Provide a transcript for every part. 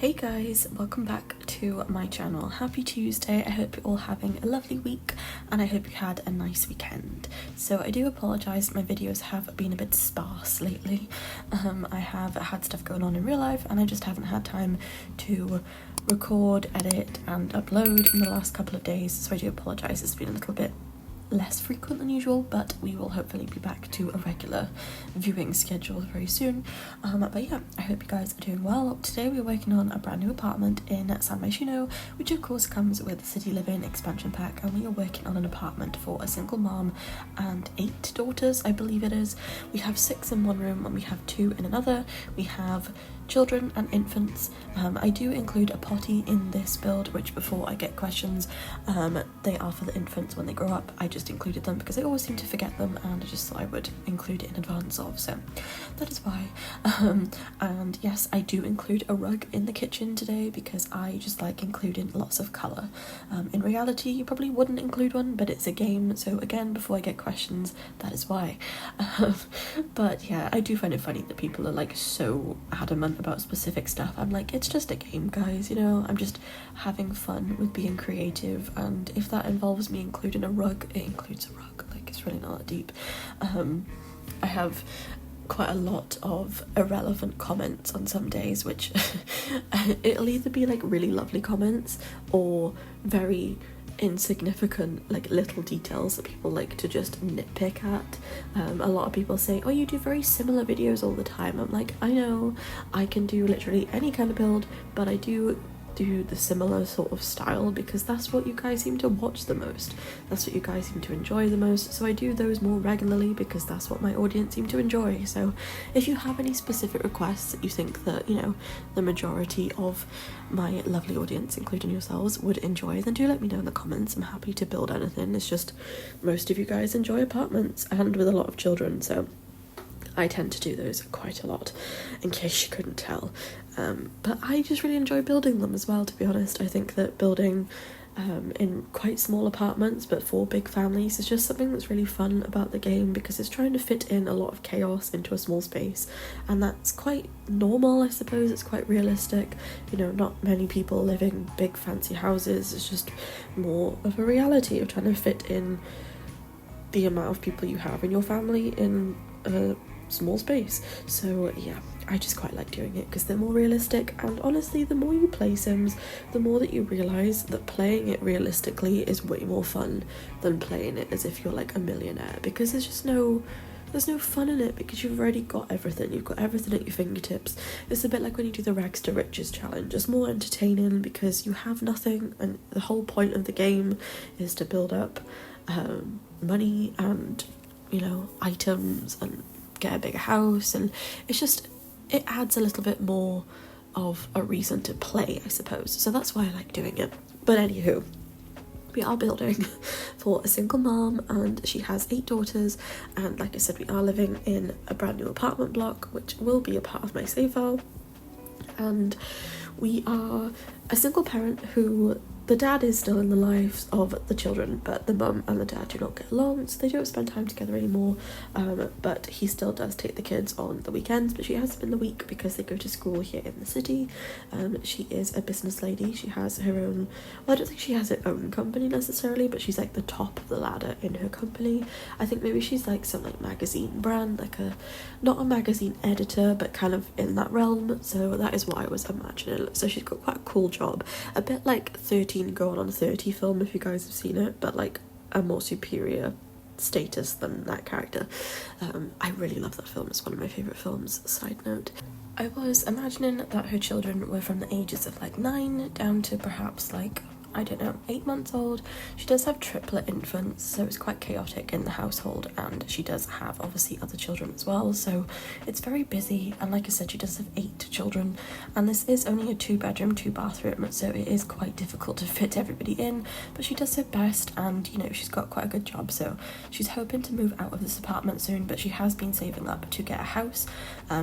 Hey guys, welcome back to my channel. Happy Tuesday. I hope you're all having a lovely week and I hope you had a nice weekend. So I do apologise, my videos have been a bit sparse lately. I have had stuff going on in real life and I just haven't had time to record, edit and upload in the last couple of days, so I do apologise. It's been a little bit less frequent than usual, but we will hopefully be back to a regular viewing schedule very soon. But yeah, I hope you guys are doing well. Today we're working on a brand new apartment in San Myshuno, which of course comes with the City Living expansion pack, and we are working on an apartment for a single mom and 8 daughters, I believe it is. We have 6 in one room and we have 2 in another. We have children and infants. I do include a potty in this build, which before I get questions, they are for the infants when they grow up. I just included them because I always seem to forget them and I just thought I would include it in advance of, so that is why. And yes, I do include a rug in the kitchen today because I just like including lots of colour. In reality you probably wouldn't include one, but it's a game, so again, before I get questions, that is why. But yeah, I do find it funny that people are like so adamant about specific stuff. I'm like, it's just a game, guys, you know, I'm just having fun with being creative, and if that involves me including a rug, it includes a rug. Like, it's really not that deep. I have quite a lot of irrelevant comments on some days, which it'll either be like really lovely comments or very insignificant, like little details that people like to just nitpick at. A lot of people say, oh, you do very similar videos all the time. I'm like, I know, I can do literally any kind of build, but I do the similar sort of style because that's what you guys seem to watch the most, that's what you guys seem to enjoy the most, so I do those more regularly because that's what my audience seem to enjoy. So if you have any specific requests that you think that, you know, the majority of my lovely audience, including yourselves, would enjoy, then do let me know in the comments. I'm happy to build anything. It's just most of you guys enjoy apartments and with a lot of children, so I tend to do those quite a lot, in case you couldn't tell. But I just really enjoy building them as well, to be honest. I think that building in quite small apartments but for big families is just something that's really fun about the game, because it's trying to fit in a lot of chaos into a small space, and that's quite normal, I suppose. It's quite realistic, you know, not many people live in big fancy houses. It's just more of a reality of trying to fit in the amount of people you have in your family in a small space. So yeah, I just quite like doing it because they're more realistic, and honestly, the more you play Sims, the more that you realise that playing it realistically is way more fun than playing it as if you're like a millionaire, because there's no fun in it because you've already got everything. You've got everything at your fingertips. It's a bit like when you do the rags to riches challenge. It's more entertaining because you have nothing, and the whole point of the game is to build up money and, you know, items and get a bigger house, and it's just, it adds a little bit more of a reason to play, I suppose. So that's why I like doing it. But anywho, we are building for a single mom and she has 8 daughters, and like I said, we are living in a brand new apartment block which will be a part of my save file. And we are a single parent who, the dad is still in the lives of the children, but the mum and the dad do not get along, so they don't spend time together anymore. But he still does take the kids on the weekends, but she has them in the week because they go to school here in the city. She is a business lady. She has her own, well, I don't think she has her own company necessarily, but she's like the top of the ladder in her company. I think maybe she's like some like magazine brand, like a, not a magazine editor, but kind of in that realm. So that is what I was imagining. So she's got quite a cool job, a bit like 13 Going on 30 film, if you guys have seen it, but like a more superior status than that character. I really love that film. It's one of my favourite films, side note. I was imagining that her children were from the ages of like 9 down to perhaps like, I don't know, 8 months old. She does have triplet infants, so it's quite chaotic in the household, and she does have obviously other children as well, so it's very busy. And like I said, she does have 8 children, and this is only a 2-bedroom, 2-bathroom, so it is quite difficult to fit everybody in, but she does her best, and you know, she's got quite a good job, so she's hoping to move out of this apartment soon, but she has been saving up to get a house.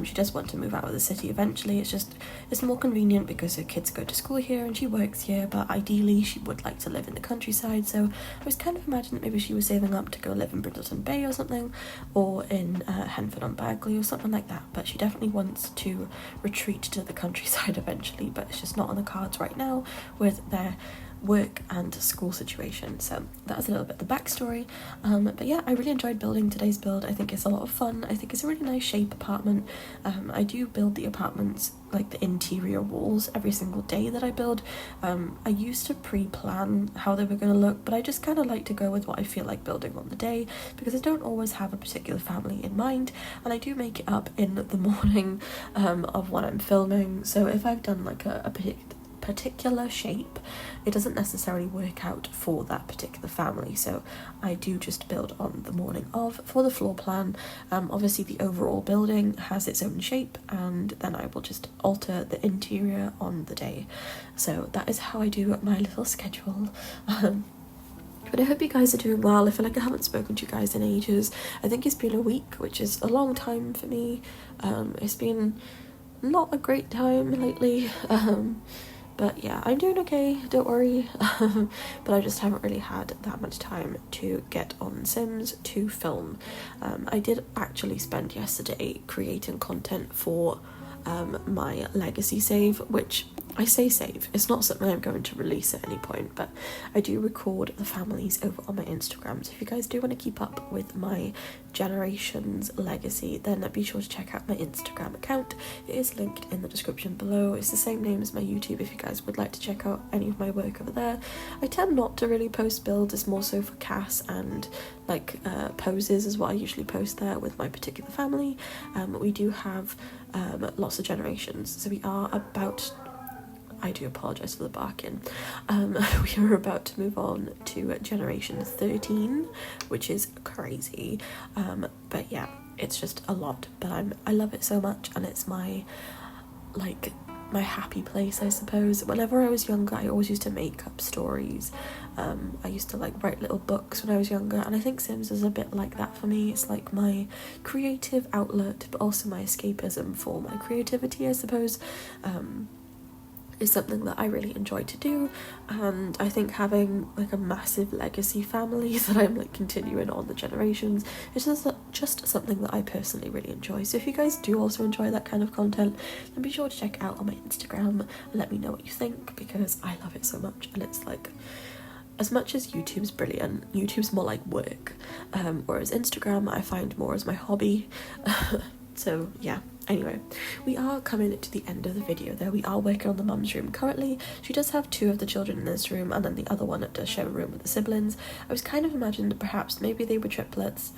She does want to move out of the city eventually. It's just, it's more convenient because her kids go to school here and she works here, but ideally maybe she would like to live in the countryside. So I was kind of imagining that maybe she was saving up to go live in Brindleton Bay or something, or in Henford-on-Bagley or something like that. But she definitely wants to retreat to the countryside eventually, but it's just not on the cards right now with their work and school situation. So that's a little bit the backstory. But yeah, I really enjoyed building today's build. I think it's a lot of fun. I think it's a really nice shape apartment. I do build the apartments, like the interior walls, every single day that I build. I used to pre-plan how they were going to look, but I just kind of like to go with what I feel like building on the day, because I don't always have a particular family in mind, and I do make it up in the morning of when I'm filming. So if I've done like a particular shape, it doesn't necessarily work out for that particular family, so I do just build on the morning of for the floor plan. Obviously the overall building has its own shape, and then I will just alter the interior on the day. So that is how I do my little schedule. But I hope you guys are doing well. I feel like I haven't spoken to you guys in ages. I think it's been a week, which is a long time for me. It's been not a great time lately. But yeah, I'm doing okay, don't worry. But I just haven't really had that much time to get on Sims to film. I did actually spend yesterday creating content for my legacy save, which I say save, it's not something I'm going to release at any point, but I do record the families over on my Instagram. So if you guys do want to keep up with my generations legacy, then be sure to check out my Instagram account. It is linked in the description below. It's the same name as my YouTube if you guys would like to check out any of my work over there. I tend not to really post builds, it's more so for Cass and like poses is what I usually post there with my particular family. We do have lots of generations, so we are about, I do apologise for the barking. We are about to move on to generation 13, which is crazy. But yeah, it's just a lot, but I love it so much, and it's my happy place, I suppose. Whenever I was younger, I always used to make up stories. I used to like write little books when I was younger, and I think Sims is a bit like that for me. It's like my creative outlet, but also my escapism for my creativity, I suppose. Is something that I really enjoy to do, and I think having like a massive legacy family that I'm like continuing on the generations is just something that I personally really enjoy. So if you guys do also enjoy that kind of content, then be sure to check out on my Instagram and let me know what you think, because I love it so much. And it's like, as much as YouTube's brilliant, YouTube's more like work, whereas Instagram I find more as my hobby. So yeah, anyway, we are coming to the end of the video though. We are working on the mum's room currently. She does have 2 of the children in this room, and then the other one does share a room with the siblings. I was kind of imagining that perhaps maybe they were triplets,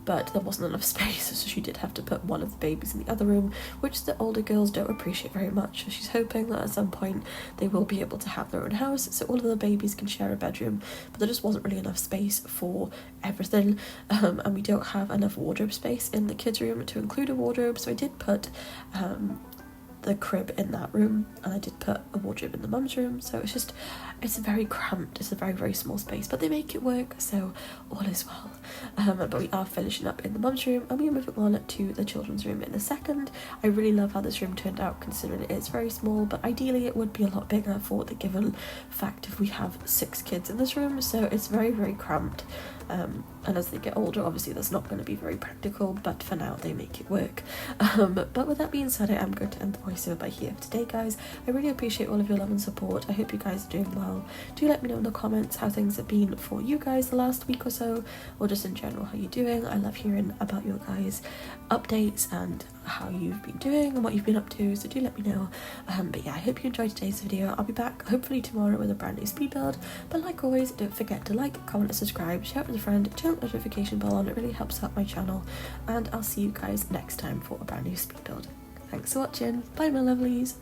but there wasn't enough space, so she did have to put one of the babies in the other room, which the older girls don't appreciate very much. So she's hoping that at some point they will be able to have their own house, so all of the babies can share a bedroom, but there just wasn't really enough space for everything, and we don't have enough wardrobe space in the kids' room to include a wardrobe, so I did put the crib in that room, and I did put a wardrobe in the mum's room. So it's very cramped, it's a very, very small space, but they make it work, so all is well. But we are finishing up in the mum's room, and we are moving on to the children's room in a second. I really love how this room turned out, considering it is very small, but ideally it would be a lot bigger for the given fact if we have 6 kids in this room, so it's very, very cramped. And as they get older, obviously that's not going to be very practical, but for now they make it work. But with that being said, I am going to end the voiceover by here for today, guys. I really appreciate all of your love and support. I hope you guys are doing well. Do let me know in the comments how things have been for you guys the last week or so, or just in general how you're doing. I love hearing about your guys' updates and how you've been doing and what you've been up to, so do let me know. But yeah, I hope you enjoyed today's video. I'll be back hopefully tomorrow with a brand new speed build, but like always, don't forget to like, comment and subscribe, share it with a friend, turn the notification bell on, it really helps out my channel, and I'll see you guys next time for a brand new speed build. Thanks for watching, bye my lovelies.